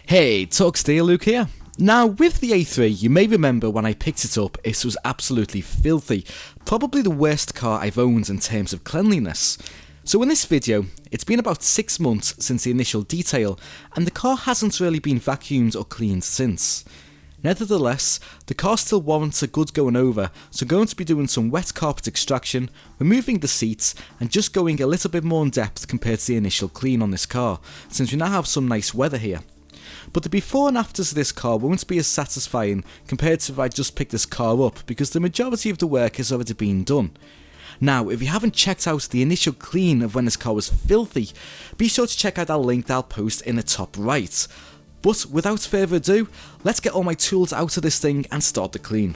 Hey, Talkstay Luke here. Now, with the A3, you may remember when I picked it up, it was absolutely filthy. Probably the worst car I've owned in terms of cleanliness. So in this video, it's been about 6 months since the initial detail, and the car hasn't really been vacuumed or cleaned since. Nevertheless, the car still warrants a good going over, so I'm going to be doing some wet carpet extraction, removing the seats, and just going a little bit more in depth compared to the initial clean on this car, since we now have some nice weather here. But the before and afters of this car won't be as satisfying compared to if I just picked this car up, because the majority of the work has already been done. Now, if you haven't checked out the initial clean of when this car was filthy, be sure to check out that link that I'll post in the top right. But without further ado, let's get all my tools out of this thing and start the clean.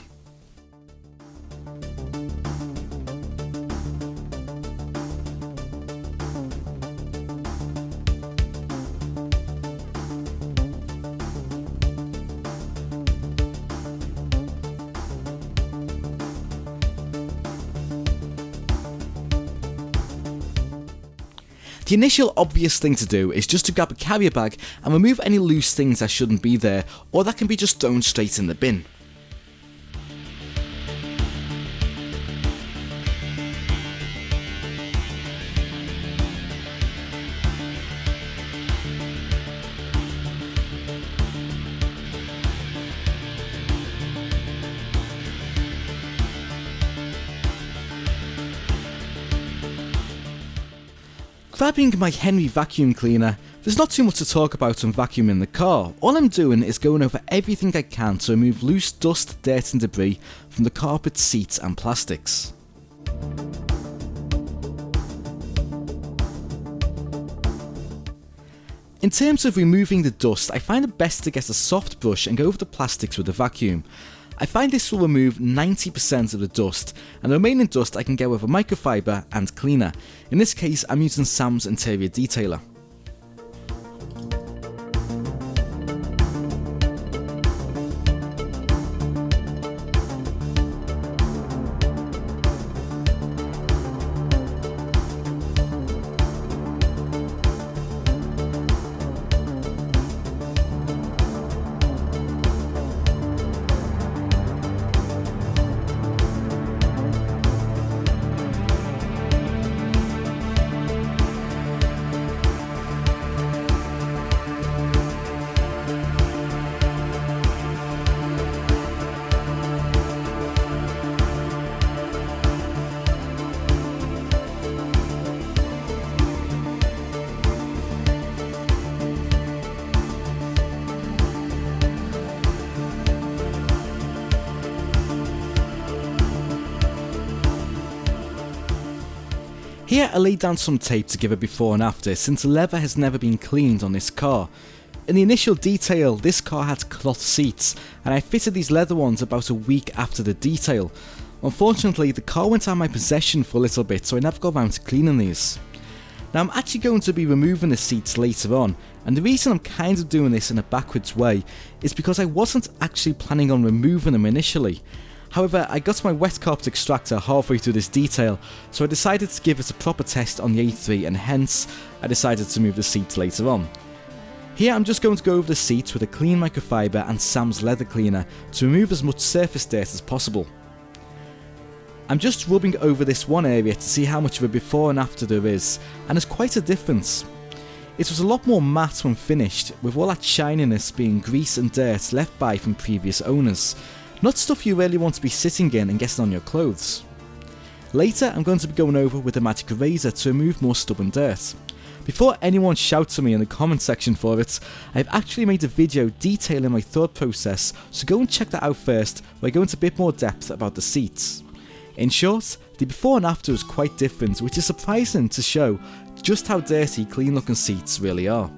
The initial obvious thing to do is just to grab a carrier bag and remove any loose things that shouldn't be there, or that can be just thrown straight in the bin. Grabbing my Henry vacuum cleaner, there's not too much to talk about on vacuuming the car. All I'm doing is going over everything I can to remove loose dust, dirt and debris from the carpet, seats and plastics. In terms of removing the dust, I find it best to get a soft brush and go over the plastics with a vacuum. I find this will remove 90% of the dust, and the remaining dust I can get with a microfiber and cleaner. In this case, I'm using Sam's Interior Detailer. Here I laid down some tape to give a before and after, since the leather has never been cleaned on this car. In the initial detail, this car had cloth seats, and I fitted these leather ones about a week after the detail. Unfortunately, the car went out of my possession for a little bit, so I never got around to cleaning these. Now I'm actually going to be removing the seats later on, and the reason I'm kind of doing this in a backwards way is because I wasn't actually planning on removing them initially. However, I got my wet carpet extractor halfway through this detail, so I decided to give it a proper test on the A3, and hence I decided to remove the seats later on. Here I'm just going to go over the seats with a clean microfiber and Sam's leather cleaner to remove as much surface dirt as possible. I'm just rubbing over this one area to see how much of a before and after there is, and there's quite a difference. It was a lot more matte when finished, with all that shininess being grease and dirt left by from previous owners. Not stuff you really want to be sitting in and getting on your clothes. Later I'm going to be going over with a magic eraser to remove more stubborn dirt. Before anyone shouts at me in the comment section for it, I've actually made a video detailing my thought process, so go and check that out first, where I go into a bit more depth about the seats. In short, the before and after is quite different, which is surprising to show just how dirty clean looking seats really are.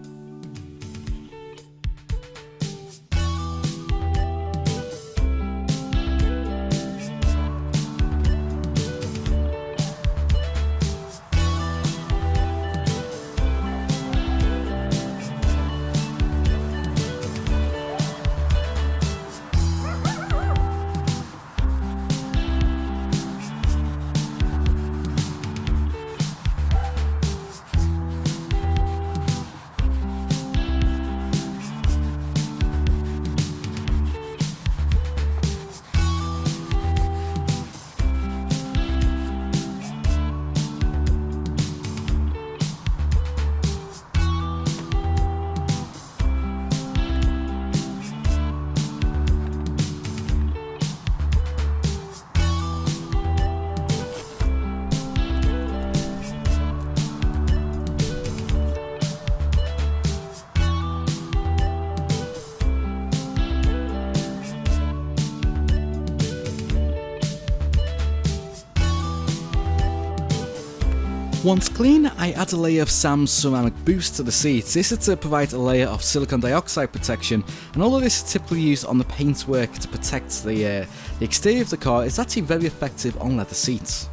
Once clean, I add a layer of Sam's ceramic boost to the seats. This is to provide a layer of silicon dioxide protection, and although this is typically used on the paintwork to protect the exterior of the car, it's actually very effective on leather seats.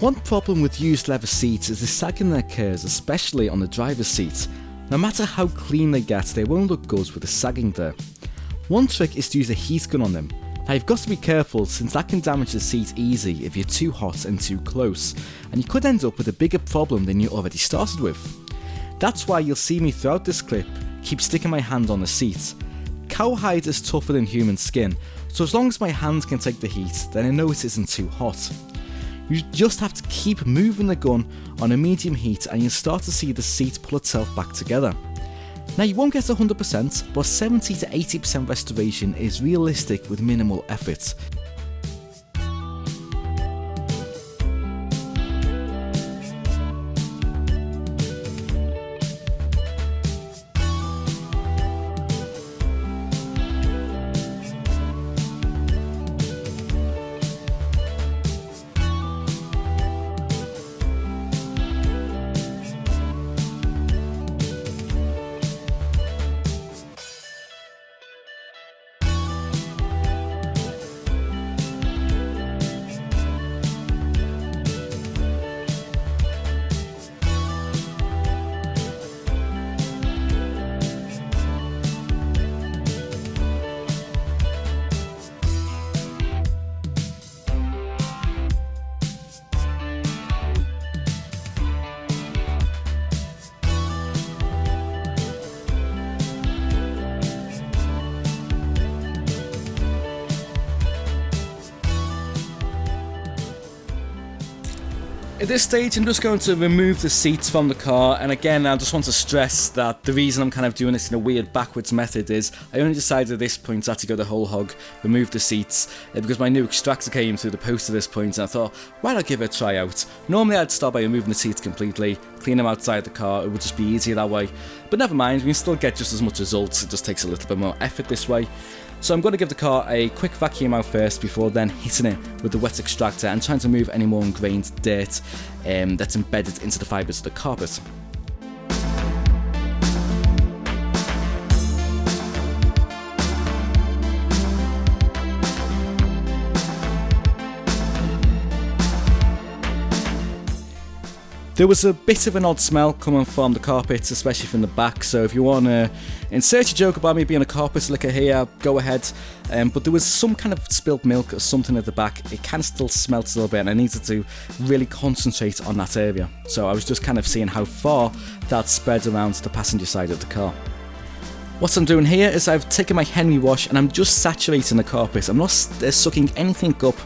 One problem with used leather seats is the sagging that occurs, especially on the driver's seat. No matter how clean they get, they won't look good with the sagging there. One trick is to use a heat gun on them. Now you've got to be careful, since that can damage the seat easy if you're too hot and too close, and you could end up with a bigger problem than you already started with. That's why you'll see me throughout this clip keep sticking my hand on the seat. Cowhide is tougher than human skin, so as long as my hand can take the heat, then I know it isn't too hot. You just have to keep moving the gun on a medium heat and you'll start to see the seat pull itself back together. Now you won't get 100%, but 70 to 80% restoration is realistic with minimal effort. At this stage, I'm just going to remove the seats from the car, and again I just want to stress that the reason I'm kind of doing this in a weird backwards method is I only decided at this point to actually go the whole hog, remove the seats, because my new extractor came through the post at this point, and I thought, why not give it a try out? Normally I'd start by removing the seats completely, clean them outside the car, it would just be easier that way, but never mind, we can still get just as much results, it just takes a little bit more effort this way. So I'm going to give the car a quick vacuum out first before then hitting it with the wet extractor and trying to remove any more ingrained dirt that's embedded into the fibres of the carpet. There was a bit of an odd smell coming from the carpets, especially from the back, so if you want to insert a joke about me being a carpet licker here, go ahead. But there was some kind of spilled milk or something at the back. It kind of still smelt a little bit and I needed to really concentrate on that area. So I was just kind of seeing how far that spread around the passenger side of the car. What I'm doing here is I've taken my Henry wash and I'm just saturating the carpet. I'm not sucking anything up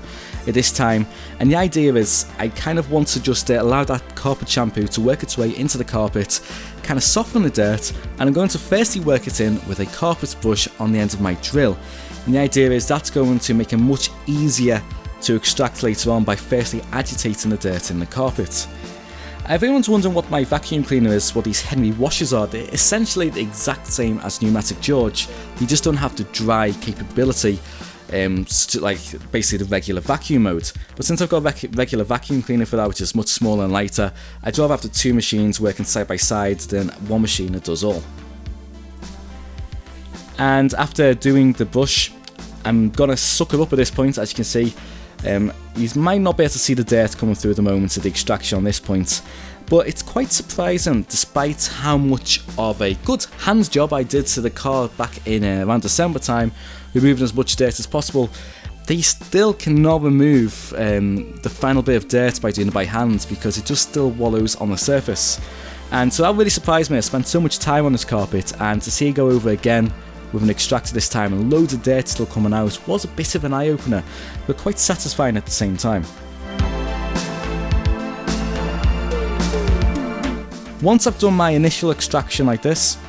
at this time, and the idea is I kind of want to just allow that carpet shampoo to work its way into the carpet, kind of soften the dirt, and I'm going to firstly work it in with a carpet brush on the end of my drill, and the idea is that's going to make it much easier to extract later on by firstly agitating the dirt in the carpet. If everyone's wondering what my vacuum cleaner is, what these Henry washers are, they're essentially the exact same as Pneumatic George. You just don't have the dry capability, like basically the regular vacuum mode. But since I've got a regular vacuum cleaner for that, which is much smaller and lighter, I'd rather have the two machines working side by side than one machine that does all. And after doing the brush, I'm gonna suck it up at this point, as you can see. You might not be able to see the dirt coming through at the moment of the extraction on this point, but it's quite surprising despite how much of a good hand job I did to the car back in around December time, removing as much dirt as possible. They still cannot remove the final bit of dirt by doing it by hand because it just still wallows on the surface. And so that really surprised me. I spent so much time on this carpet, and to see it go over again with an extractor this time and loads of dirt still coming out was a bit of an eye-opener, but quite satisfying at the same time. Once I've done my initial extraction like this,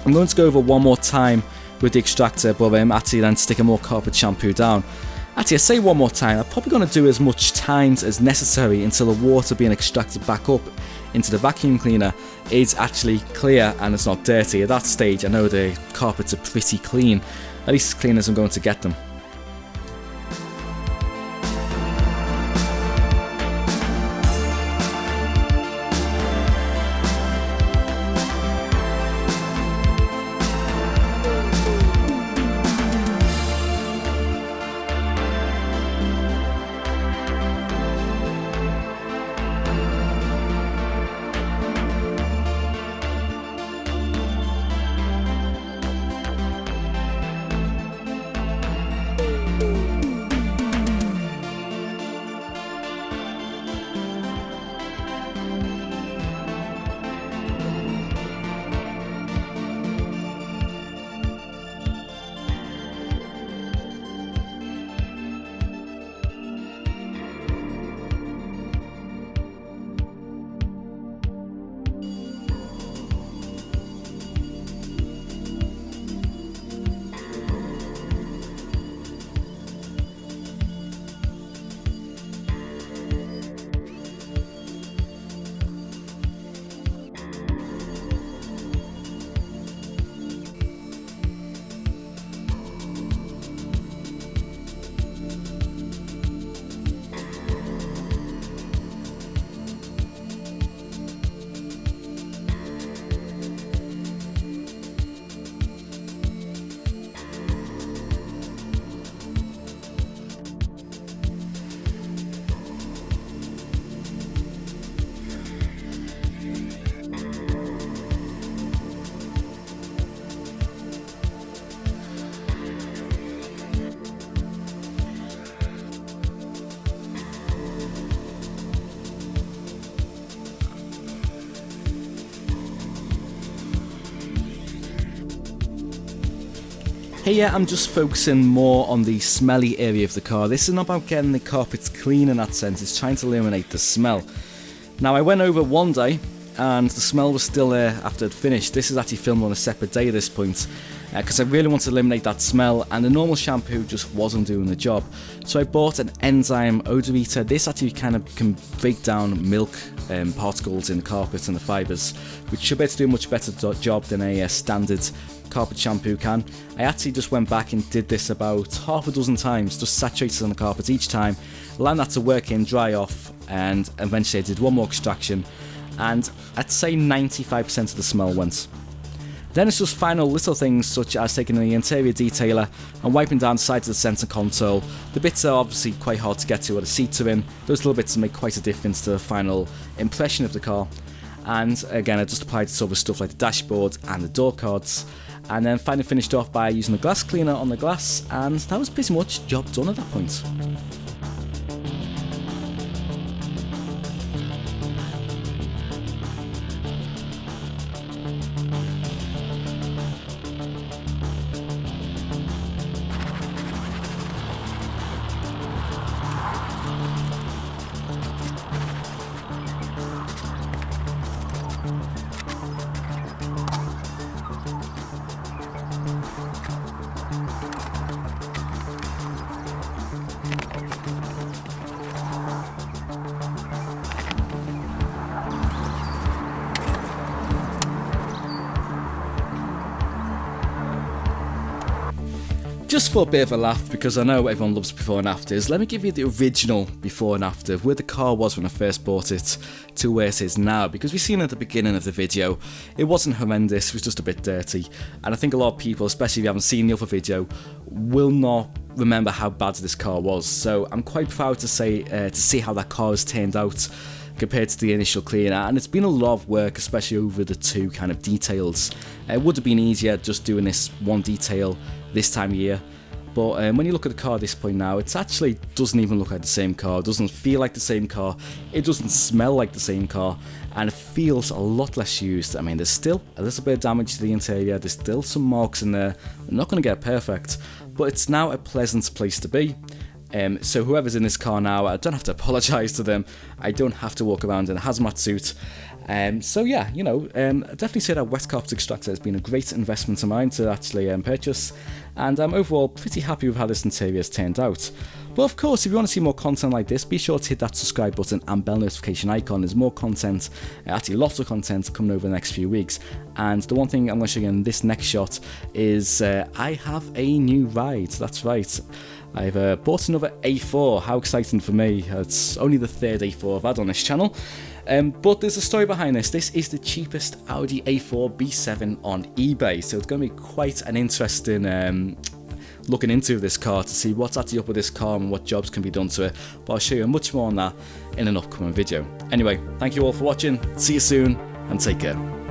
I'm going to go over one more time with the extractor, but actually then stick a more carpet shampoo down. Actually, I say one more time, I'm probably going to do as much times as necessary until the water being extracted back up into the vacuum cleaner is actually clear and it's not dirty. At that stage, I know the carpets are pretty clean, at least as clean as I'm going to get them. Here I'm just focusing more on the smelly area of the car. This is not about getting the carpets clean in that sense, it's trying to eliminate the smell. Now I went over one day and the smell was still there after I'd finished. This is actually filmed on a separate day at this point because I really want to eliminate that smell and the normal shampoo just wasn't doing the job. So I bought an enzyme odometer. This actually kind of can break down milk particles in the carpet and the fibres, which should be able to do a much better job than a standard carpet shampoo can. I actually just went back and did this about half a dozen times, just saturated on the carpet each time, allowing that to work in, dry off, and eventually I did one more extraction and I'd say 95% of the smell went. Then it's just final little things such as taking the interior detailer and wiping down the sides of the centre console. The bits are obviously quite hard to get to where the seats are in. Those little bits make quite a difference to the final impression of the car. And again, I just applied this over stuff like the dashboard and the door cards. And then finally finished off by using the glass cleaner on the glass, and that was pretty much job done at that point. Just for a bit of a laugh, because I know everyone loves before and afters, let me give you the original before and after, where the car was when I first bought it to where it is now, because we've seen at the beginning of the video, it wasn't horrendous, it was just a bit dirty, and I think a lot of people, especially if you haven't seen the other video, will not remember how bad this car was. So I'm quite proud to say to see how that car has turned out compared to the initial cleaner, and it's been a lot of work, especially over the two kind of details. It would have been easier just doing this one detail this time of year, but when you look at the car at this point now, it actually doesn't even look like the same car, it doesn't feel like the same car, it doesn't smell like the same car, and it feels a lot less used. I mean, there's still a little bit of damage to the interior, there's still some marks in there, I'm not going to get perfect, but it's now a pleasant place to be. So whoever's in this car now, I don't have to apologise to them, I don't have to walk around in a hazmat suit, So yeah, you know, I definitely say that Wet Carpet Extractor has been a great investment of mine to actually purchase, and I'm overall pretty happy with how this interior has turned out. But of course, if you want to see more content like this, be sure to hit that subscribe button and bell notification icon. There's more content, actually lots of content coming over the next few weeks. And the one thing I'm going to show you in this next shot is I have a new ride. That's right. I've bought another A4. How exciting for me. It's only the third A4 I've had on this channel. But there's a story behind this. This is the cheapest Audi A4 B7 on eBay. So it's going to be quite an interesting looking into this car to see what's actually up with this car and what jobs can be done to it. But I'll show you much more on that in an upcoming video. Anyway, thank you all for watching. See you soon and take care.